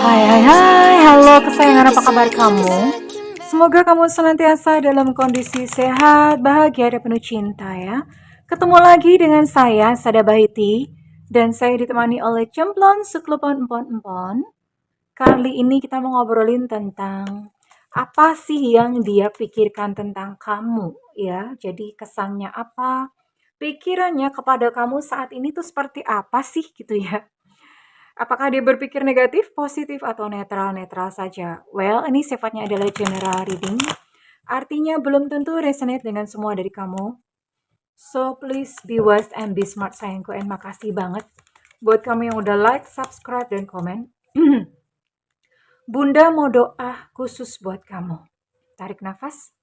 Hai hai hai, halo kesayangan, apa kabar kamu? Semoga kamu senantiasa dalam kondisi sehat, bahagia, dan penuh cinta ya. Ketemu lagi dengan saya, Sada Bahiti, dan saya ditemani oleh Cemplon Sekelupon Empon-Empon. Kali ini kita mau ngobrolin tentang apa sih yang dia pikirkan tentang kamu ya. Jadi kesannya apa, pikirannya kepada kamu saat ini tuh seperti apa sih gitu ya. Apakah dia berpikir negatif, positif, atau netral-netral saja? Well, ini sifatnya adalah general reading. Artinya belum tentu resonate dengan semua dari kamu. So, please be wise and be smart sayangku. And makasih banget buat kamu yang udah like, subscribe, dan komen. Bunda mau doa khusus buat kamu. Tarik nafas.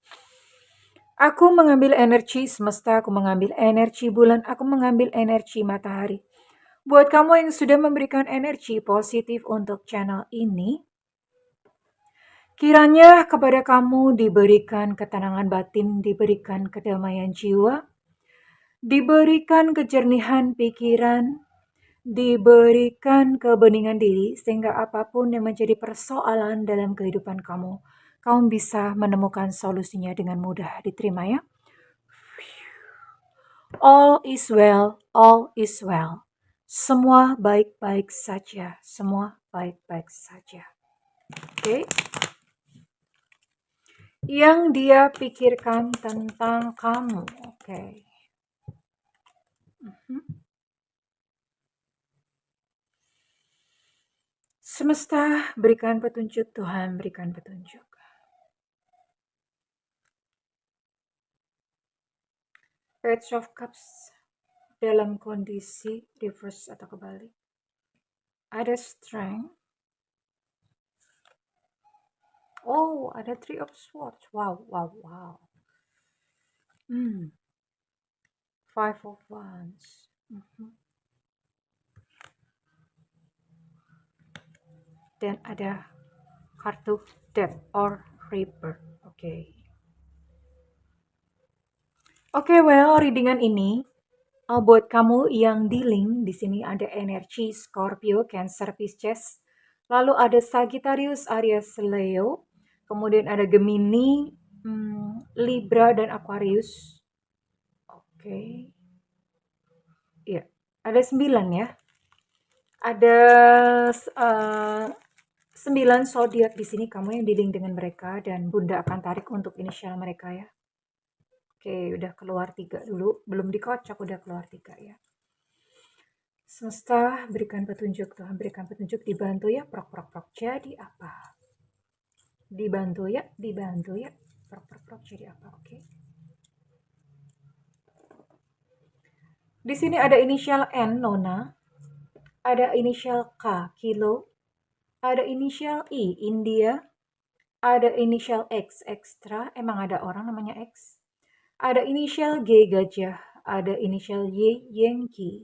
Aku mengambil energi semesta, aku mengambil energi bulan, aku mengambil energi matahari. Buat kamu yang sudah memberikan energi positif untuk channel ini, kiranya kepada kamu diberikan ketenangan batin, diberikan kedamaian jiwa, diberikan kejernihan pikiran, diberikan kebeningan diri, sehingga apapun yang menjadi persoalan dalam kehidupan kamu, kamu bisa menemukan solusinya dengan mudah. Diterima ya. All is well, all is well. Semua baik-baik saja, semua baik-baik saja. Oke. Yang dia pikirkan tentang kamu. Oke. Semesta berikan petunjuk, Tuhan berikan petunjuk. Page of Cups dalam kondisi reverse atau kebalik. Ada strength. Oh, ada Three of Swords. Wow, wow, wow. Five of Wands. Dan ada kartu Death or Rebirth. Oke. Oke, well, readingan ini buat kamu yang dealing, di sini ada energi Scorpio, Cancer, Pisces. Lalu ada Sagittarius, Aries, Leo. Kemudian ada Gemini, Libra, dan Aquarius. Oke. Iya, ada 9 ya. Ada 9 zodiak di sini, kamu yang dealing dengan mereka, dan Bunda akan tarik untuk inisial mereka ya. Oke, udah keluar 3 dulu, belum dikocok, udah keluar 3 ya. Semesta berikan petunjuk, Tuhan berikan petunjuk, dibantu ya, prok prok prok, jadi apa? Dibantu ya, prok prok prok, jadi apa? Oke. Di sini ada inisial N, Nona, ada inisial K, Kilo, ada inisial I, India, ada inisial X, Extra, emang ada orang namanya X, ada inisial G, Gajah, ada inisial Y, Yankee,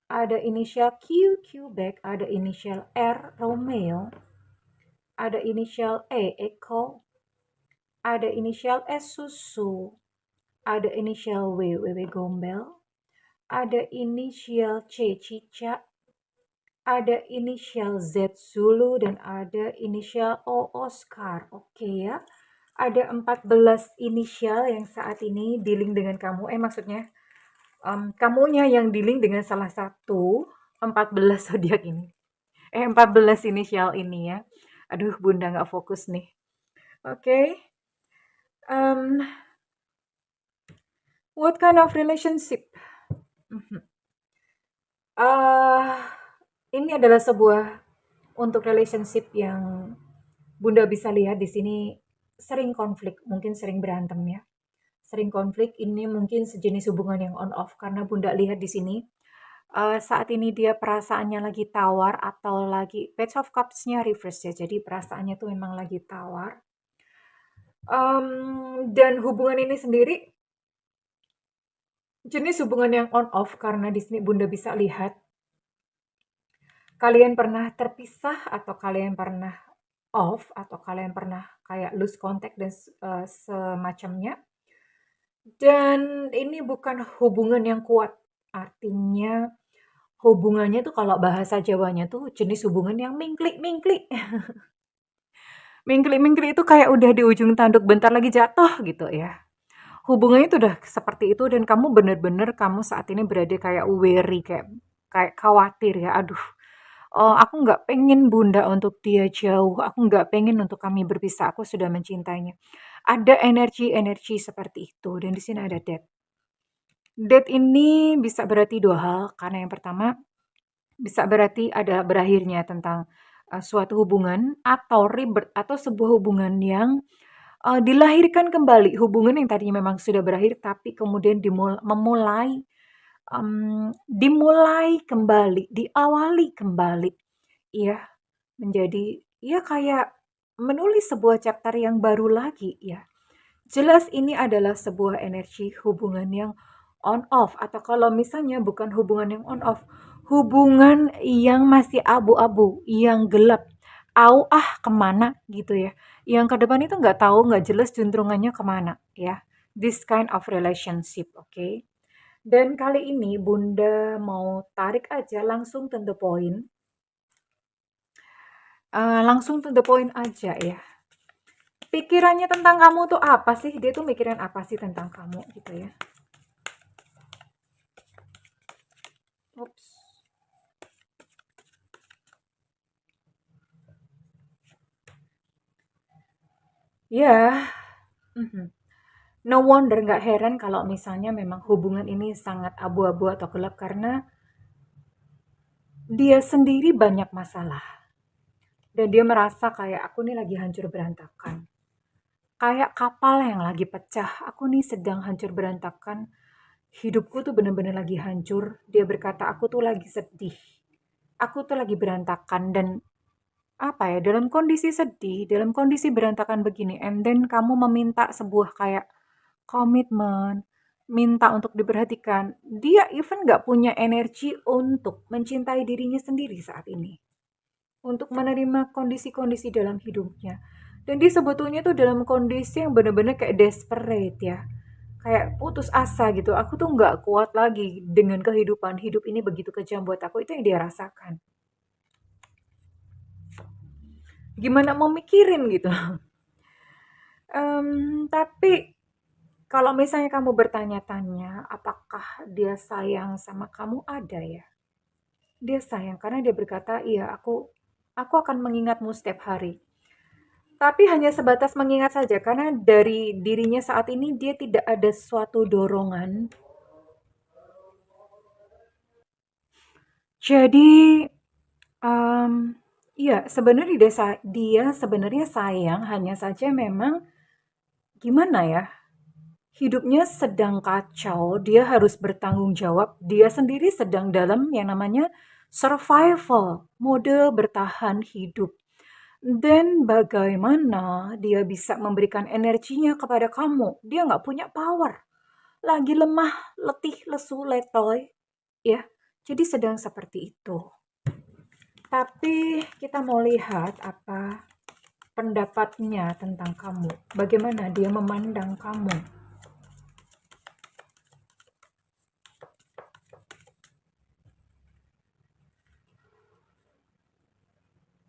ada inisial Q, Quebec, ada inisial R, Romeo, ada inisial E, Echo, ada inisial S, Susu, ada inisial W, Wewe Gombel, ada inisial C, Cica, ada inisial Z, Zulu, dan ada inisial O, Oscar. Oke ya. Ada 14 inisial yang saat ini dealing dengan kamu. Maksudnya kamunya yang dealing dengan salah satu 14 zodiak ini. 14 inisial ini ya. Aduh, Bunda nggak fokus nih. Oke. What kind of relationship? Ini adalah sebuah untuk relationship yang Bunda bisa lihat di sini sering konflik, mungkin sering berantem ya. Sering konflik, ini mungkin sejenis hubungan yang on off karena Bunda lihat di sini saat ini dia perasaannya lagi tawar atau lagi Page of Cups-nya reverse ya. Jadi perasaannya tuh memang lagi tawar. Dan hubungan ini sendiri jenis hubungan yang on off karena di sini Bunda bisa lihat kalian pernah terpisah atau kalian pernah off atau kalian pernah kayak lose contact dan semacamnya. Dan ini bukan hubungan yang kuat. Artinya hubungannya tuh kalau bahasa Jawanya tuh jenis hubungan yang mingklik-mingklik. Mingklik-mingklik itu kayak udah di ujung tanduk bentar lagi jatuh gitu ya. Hubungannya itu udah seperti itu dan kamu bener-bener kamu saat ini berada kayak worry, kayak kayak khawatir ya, aduh, aku nggak pengen Bunda untuk dia jauh, aku nggak pengen untuk kami berpisah, aku sudah mencintainya. Ada energi-energi seperti itu dan di sini ada death. Death ini bisa berarti 2 hal, karena yang pertama bisa berarti ada berakhirnya tentang, suatu hubungan atau rebirth atau sebuah hubungan yang dilahirkan kembali, hubungan yang tadinya memang sudah berakhir tapi kemudian dimulai kembali, diawali kembali, iya, menjadi ya kayak menulis sebuah chapter yang baru lagi ya. Jelas ini adalah sebuah energi hubungan yang on off atau kalau misalnya bukan hubungan yang on off, hubungan yang masih abu-abu, yang gelap, kemana gitu ya. Yang ke depan itu nggak tahu, nggak jelas juntrungannya kemana ya. This kind of relationship, oke. Dan kali ini Bunda mau tarik aja langsung to the point. Langsung to the point aja ya. Pikirannya tentang kamu tuh apa sih? Dia tuh mikirin apa sih tentang kamu gitu ya. Oops. Ya, mhm. No wonder, nggak heran kalau misalnya memang hubungan ini sangat abu-abu atau gelap karena dia sendiri banyak masalah. Dan dia merasa kayak aku nih lagi hancur berantakan. Kayak kapal yang lagi pecah, aku nih sedang hancur berantakan. Hidupku tuh bener-bener lagi hancur. Dia berkata, aku tuh lagi sedih. Aku tuh lagi berantakan dan apa ya, dalam kondisi sedih, dalam kondisi berantakan begini, and then kamu meminta sebuah kayak komitmen, minta untuk diperhatikan. Dia even nggak punya energi untuk mencintai dirinya sendiri saat ini. Untuk menerima kondisi-kondisi dalam hidupnya. Dan dia sebetulnya tuh dalam kondisi yang bener-bener kayak desperate ya. Kayak putus asa gitu. Aku tuh nggak kuat lagi dengan kehidupan. Hidup ini begitu kejam buat aku. Itu yang dia rasakan. Gimana mau mikirin gitu. Tapi kalau misalnya kamu bertanya-tanya, apakah dia sayang sama kamu? Ada ya. Dia sayang karena dia berkata, iya aku akan mengingatmu setiap hari. Tapi hanya sebatas mengingat saja karena dari dirinya saat ini dia tidak ada suatu dorongan. Jadi, mmm, iya sebenarnya dia sebenarnya sayang, hanya saja memang gimana ya, hidupnya sedang kacau, dia harus bertanggung jawab, dia sendiri sedang dalam yang namanya survival, mode bertahan hidup. Dan bagaimana dia bisa memberikan energinya kepada kamu? Dia nggak punya power. Lagi lemah, letih, lesu, letoy. Ya, jadi sedang seperti itu. Tapi kita mau lihat apa pendapatnya tentang kamu. Bagaimana dia memandang kamu.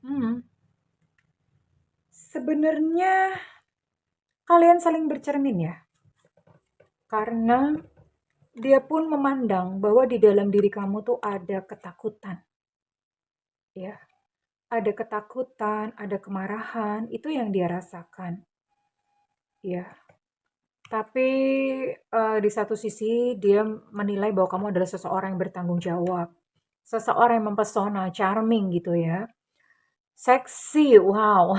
Hmm, sebenarnya kalian saling bercermin ya. Karena dia pun memandang bahwa di dalam diri kamu tuh ada ketakutan. Ya, ada ketakutan, ada kemarahan, itu yang dia rasakan. Ya, tapi di satu sisi dia menilai bahwa kamu adalah seseorang yang bertanggung jawab, seseorang yang mempesona, charming gitu ya, seksi, wow.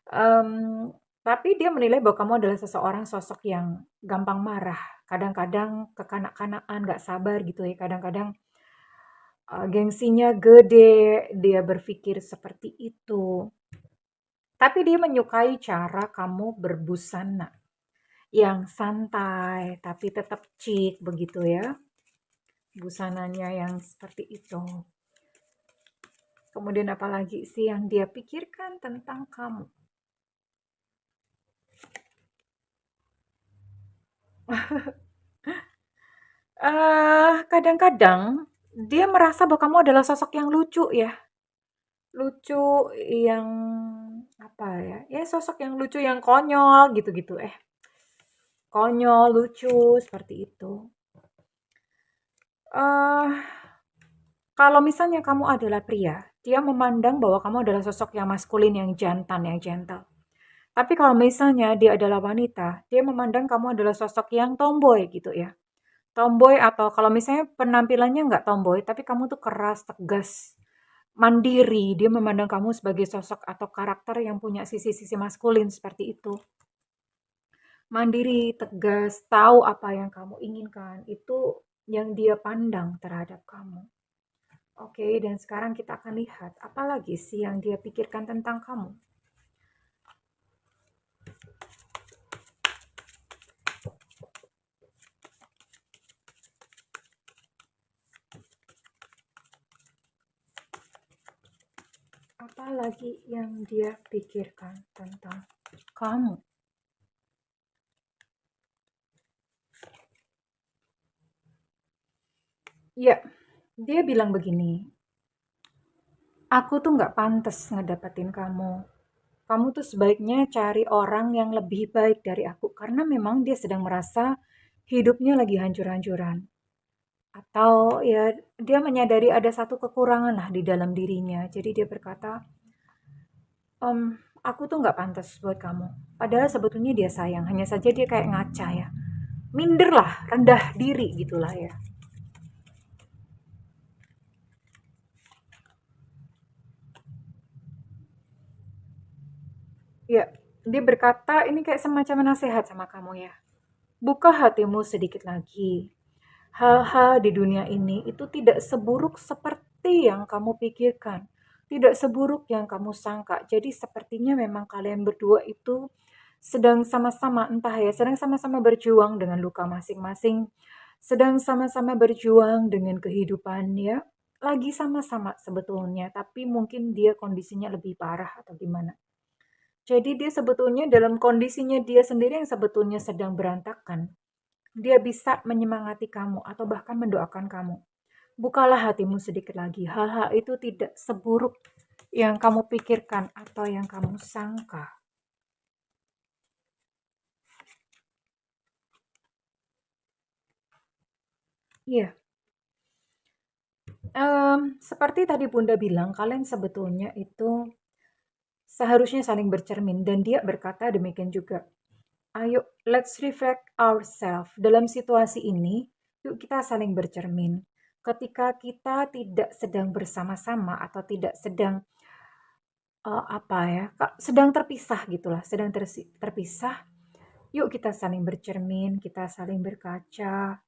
Mmm, tapi dia menilai bahwa kamu adalah seseorang sosok yang gampang marah, kadang-kadang kekanak-kanakan, nggak sabar gitu ya, kadang-kadang, gengsinya gede, dia berpikir seperti itu. Tapi dia menyukai cara kamu berbusana yang santai tapi tetap chic begitu ya. Busananya yang seperti itu. Kemudian apalagi sih yang dia pikirkan tentang kamu? Kadang-kadang Dia merasa bahwa kamu adalah sosok yang lucu ya. Lucu yang apa ya? Ya sosok yang lucu yang konyol gitu-gitu. Konyol, lucu seperti itu. Eh kalau misalnya kamu adalah pria, dia memandang bahwa kamu adalah sosok yang maskulin, yang jantan, yang gentle. Tapi kalau misalnya dia adalah wanita, dia memandang kamu adalah sosok yang tomboy gitu ya. Tomboy atau kalau misalnya penampilannya nggak tomboy, tapi kamu tuh keras, tegas, mandiri. Dia memandang kamu sebagai sosok atau karakter yang punya sisi-sisi maskulin seperti itu. Mandiri, tegas, tahu apa yang kamu inginkan. Itu yang dia pandang terhadap kamu. Oke, dan sekarang kita akan lihat apa lagi sih yang dia pikirkan tentang kamu. Apa lagi yang dia pikirkan tentang kamu? Ya, dia bilang begini, aku tuh nggak pantas ngedapetin kamu. Kamu tuh sebaiknya cari orang yang lebih baik dari aku. Karena memang dia sedang merasa hidupnya lagi hancur-hancuran. Atau ya dia menyadari ada satu kekurangan lah di dalam dirinya. Jadi dia berkata, Om, aku tuh nggak pantas buat kamu. Padahal sebetulnya dia sayang. Hanya saja dia kayak ngaca ya. Minder lah, rendah diri gitulah ya. Ya, dia berkata ini kayak semacam nasihat sama kamu ya. Buka hatimu sedikit lagi. Hal-hal di dunia ini itu tidak seburuk seperti yang kamu pikirkan. Tidak seburuk yang kamu sangka. Jadi sepertinya memang kalian berdua itu sedang sama-sama, entah ya, sedang sama-sama berjuang dengan luka masing-masing. Sedang sama-sama berjuang dengan kehidupan ya. Lagi sama-sama sebetulnya, tapi mungkin dia kondisinya lebih parah atau gimana. Jadi dia sebetulnya dalam kondisinya dia sendiri yang sebetulnya sedang berantakan. Dia bisa menyemangati kamu atau bahkan mendoakan kamu. Bukalah hatimu sedikit lagi. Hal-hal itu tidak seburuk yang kamu pikirkan atau yang kamu sangka. Iya, seperti tadi Bunda bilang, kalian sebetulnya itu seharusnya saling bercermin dan dia berkata demikian juga. Ayo, let's reflect ourselves. Dalam situasi ini, yuk kita saling bercermin. Ketika kita tidak sedang bersama-sama atau tidak sedang apa ya, sedang terpisah gitulah, sedang terpisah. Yuk kita saling bercermin, kita saling berkaca,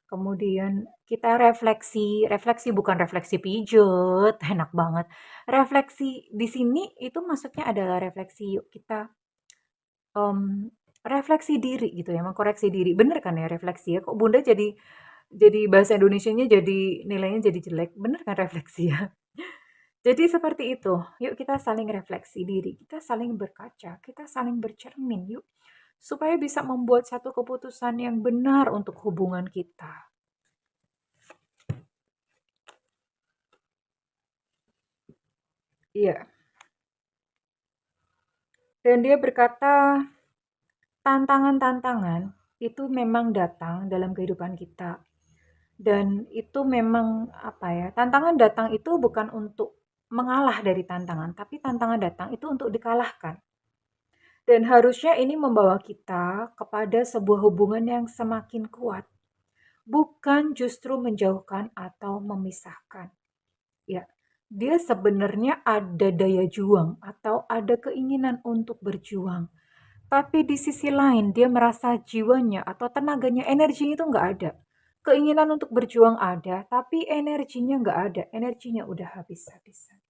kemudian kita refleksi. Refleksi bukan refleksi pijet, enak banget. Refleksi di sini itu maksudnya adalah refleksi. Yuk kita em, refleksi diri gitu ya, mengkoreksi diri. Bener kan ya refleksi ya? Kok Bunda jadi bahasa Indonesianya jadi nilainya jadi jelek. Bener kan refleksi ya? Jadi seperti itu. Yuk kita saling refleksi diri, kita saling berkaca, kita saling bercermin yuk. Supaya bisa membuat satu keputusan yang benar untuk hubungan kita. Iya. Dan dia berkata, tantangan-tantangan itu memang datang dalam kehidupan kita. Dan itu memang apa ya? Tantangan datang itu bukan untuk mengalah dari tantangan, tapi tantangan datang itu untuk dikalahkan. Dan harusnya ini membawa kita kepada sebuah hubungan yang semakin kuat, bukan justru menjauhkan atau memisahkan. Ya, dia sebenarnya ada daya juang atau ada keinginan untuk berjuang. Tapi di sisi lain dia merasa jiwanya atau tenaganya, energinya itu nggak ada. Keinginan untuk berjuang ada, tapi energinya nggak ada. Energinya udah habis-habisan.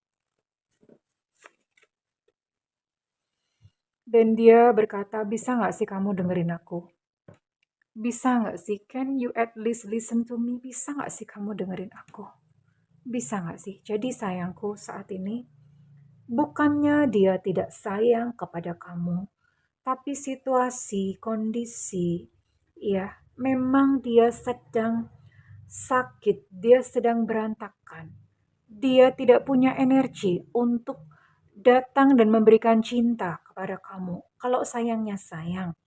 Dan dia berkata, bisa nggak sih kamu dengerin aku? Bisa nggak sih? Can you at least listen to me? Bisa nggak sih kamu dengerin aku? Bisa nggak sih? Jadi sayangku saat ini, bukannya dia tidak sayang kepada kamu, tapi situasi, kondisi, ya, memang dia sedang sakit, dia sedang berantakan. Dia tidak punya energi untuk datang dan memberikan cinta kepada kamu. Kalau sayangnya sayang,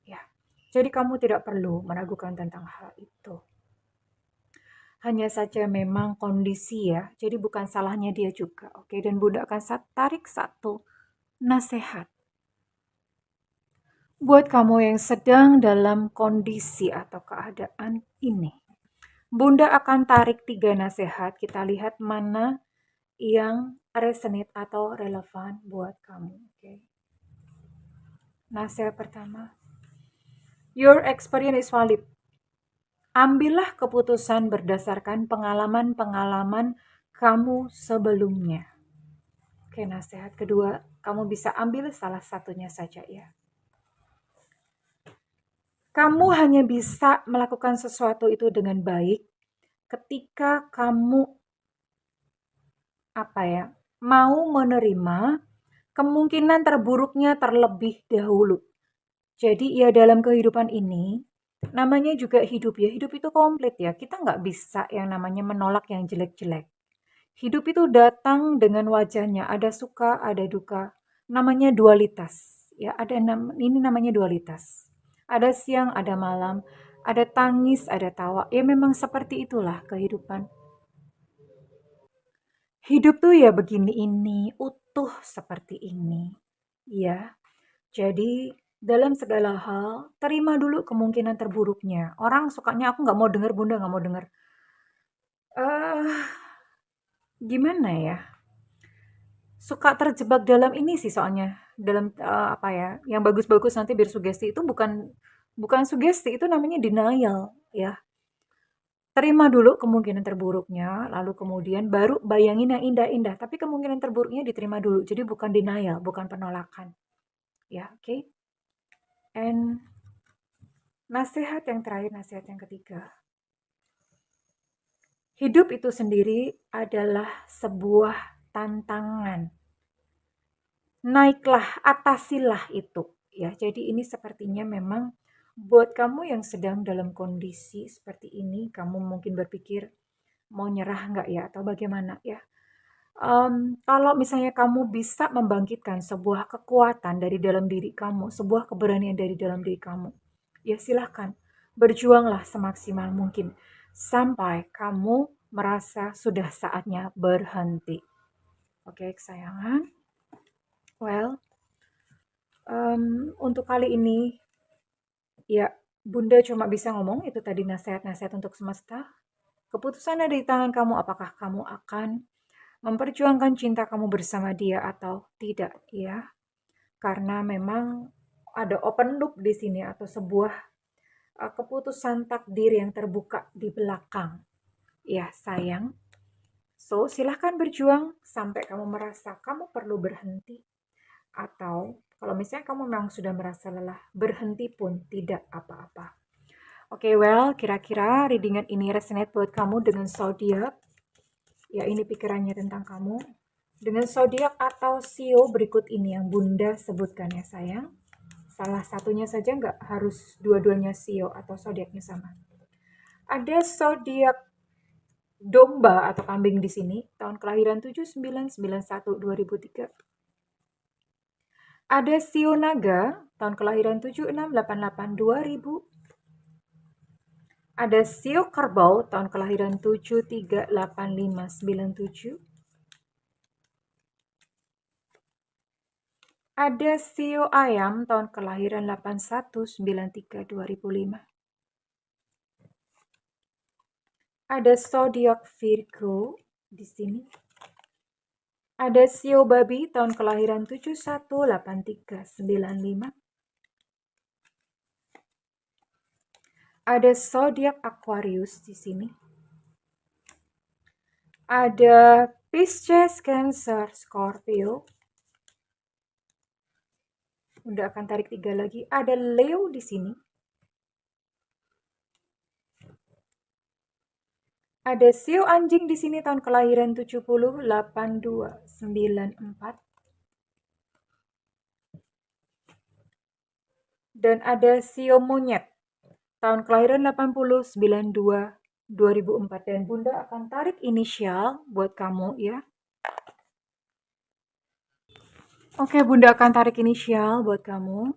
ya. Jadi kamu tidak perlu meragukan tentang hal itu. Hanya saja memang kondisi ya, jadi bukan salahnya dia juga. Oke, dan Bunda akan tarik satu nasihat. Buat kamu yang sedang dalam kondisi atau keadaan ini. Bunda akan tarik 3 nasihat, kita lihat mana yang resonate atau relevan buat kamu. Oke. Nasihat pertama, your experience is valid. Ambillah keputusan berdasarkan pengalaman-pengalaman kamu sebelumnya. Oke, nasihat kedua, kamu bisa ambil salah satunya saja ya. Kamu hanya bisa melakukan sesuatu itu dengan baik ketika kamu mau menerima kemungkinan terburuknya terlebih dahulu. Jadi ya dalam kehidupan ini, namanya juga hidup ya, hidup itu komplit ya. Kita nggak bisa yang namanya menolak yang jelek-jelek. Hidup itu datang dengan wajahnya, ada suka, ada duka. Namanya dualitas. Ya, ini namanya dualitas. Ada siang, ada malam, ada tangis, ada tawa. Ya memang seperti itulah kehidupan. Hidup tuh ya begini ini, utuh seperti ini. Ya. Jadi dalam segala hal, terima dulu kemungkinan terburuknya. Orang sukanya aku nggak mau dengar, Bunda nggak mau dengar. Gimana ya? Suka terjebak dalam ini sih soalnya. Dalam yang bagus-bagus nanti biar sugesti itu bukan sugesti, itu namanya denial ya. Terima dulu kemungkinan terburuknya, lalu kemudian baru bayangin yang indah-indah. Tapi kemungkinan terburuknya diterima dulu. Jadi bukan denial, bukan penolakan. Ya, oke. Okay? And nasihat yang terakhir, nasihat yang ketiga. Hidup itu sendiri adalah sebuah tantangan. Naiklah, atasilah itu. Ya, jadi ini sepertinya memang buat kamu yang sedang dalam kondisi seperti ini, kamu mungkin berpikir mau nyerah nggak ya atau bagaimana ya. Kalau misalnya kamu bisa membangkitkan sebuah kekuatan dari dalam diri kamu, sebuah keberanian dari dalam diri kamu, ya silahkan berjuanglah semaksimal mungkin sampai kamu merasa sudah saatnya berhenti. Oke, kesayangan. Well, untuk kali ini, ya Bunda cuma bisa ngomong itu tadi nasihat-nasihat untuk semesta. Keputusan ada di tangan kamu, apakah kamu akan memperjuangkan cinta kamu bersama dia atau tidak, ya. Karena memang ada open loop di sini atau sebuah keputusan takdir yang terbuka di belakang. Ya, sayang. So, silahkan berjuang sampai kamu merasa kamu perlu berhenti. Atau kalau misalnya kamu memang sudah merasa lelah, berhenti pun tidak apa-apa. Oke, well, kira-kira readingan ini resonate buat kamu dengan zodiak. Ya, ini pikirannya tentang kamu. Dengan zodiak atau sio berikut ini yang Bunda sebutkan ya sayang. Salah satunya saja nggak harus dua-duanya sio atau zodiaknya sama. Ada zodiak domba atau kambing di sini, tahun kelahiran 7991 2003. Ada sio naga, tahun kelahiran 7688 2000. Ada sio kerbau, tahun kelahiran 738597. Ada sio ayam tahun kelahiran 8193 2005. Ada zodiak Virgo di sini. Ada sio babi tahun kelahiran 718395. Ada zodiak Aquarius di sini. Ada Pisces, Cancer, Scorpio. Udah akan tarik 3 lagi. Ada Leo di sini. Ada sio anjing di sini tahun kelahiran 708294. Dan ada sio monyet tahun kelahiran 8092 2004 dan Bunda akan tarik inisial buat kamu ya. Oke, Bunda akan tarik inisial buat kamu.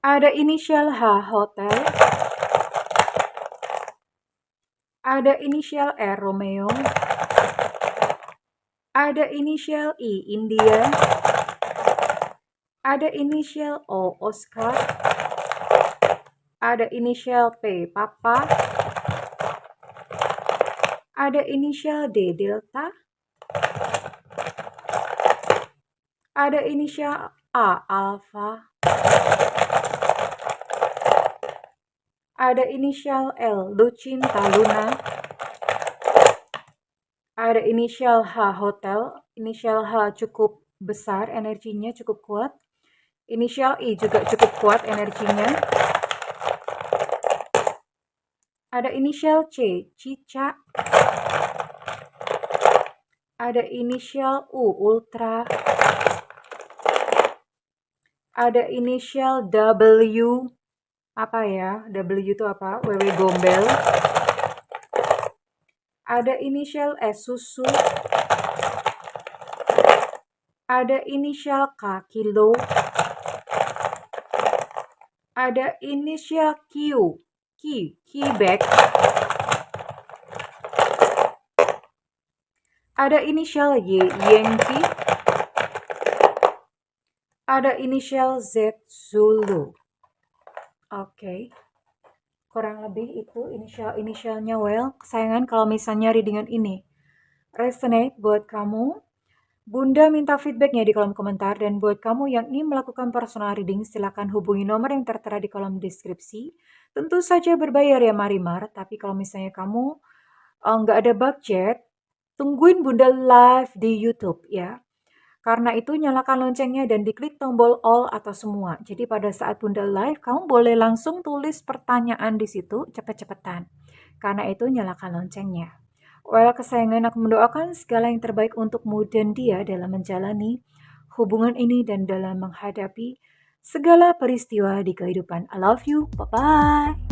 Ada inisial H, hotel. Ada inisial R, Romeo. Ada inisial I, India. Ada inisial O, Oscar. Ada inisial P, Papa. Ada inisial D, Delta. Ada inisial A, Alpha. Ada inisial L, Lucinta, Luna. Ada inisial H, hotel. Inisial H cukup besar, energinya cukup kuat. Inisial I juga cukup kuat energinya. Ada inisial C, Cica. Ada inisial U, Ultra. Ada inisial W. Apa ya? W itu apa? WW Gombel. Ada inisial S, Susu. Ada inisial K, Kilo. Ada inisial Q, Quebec. Ada inisial Y, Yankee. Ada inisial Z, Zulu. Oke. Kurang lebih itu inisialnya well. Kesayangan kalau misalnya readingan ini resonate buat kamu, Bunda minta feedbacknya di kolom komentar. Dan buat kamu yang ingin melakukan personal reading, silakan hubungi nomor yang tertera di kolom deskripsi. Tentu saja berbayar ya Marimar, tapi kalau misalnya kamu nggak ada budget, tungguin Bunda live di YouTube ya. Karena itu nyalakan loncengnya dan diklik tombol all atau semua. Jadi pada saat Bunda live, kamu boleh langsung tulis pertanyaan di situ cepet-cepetan. Karena itu nyalakan loncengnya. Well, kesayangan aku mendoakan segala yang terbaik untukmu dan dia dalam menjalani hubungan ini dan dalam menghadapi segala peristiwa di kehidupan. I love you. Bye-bye.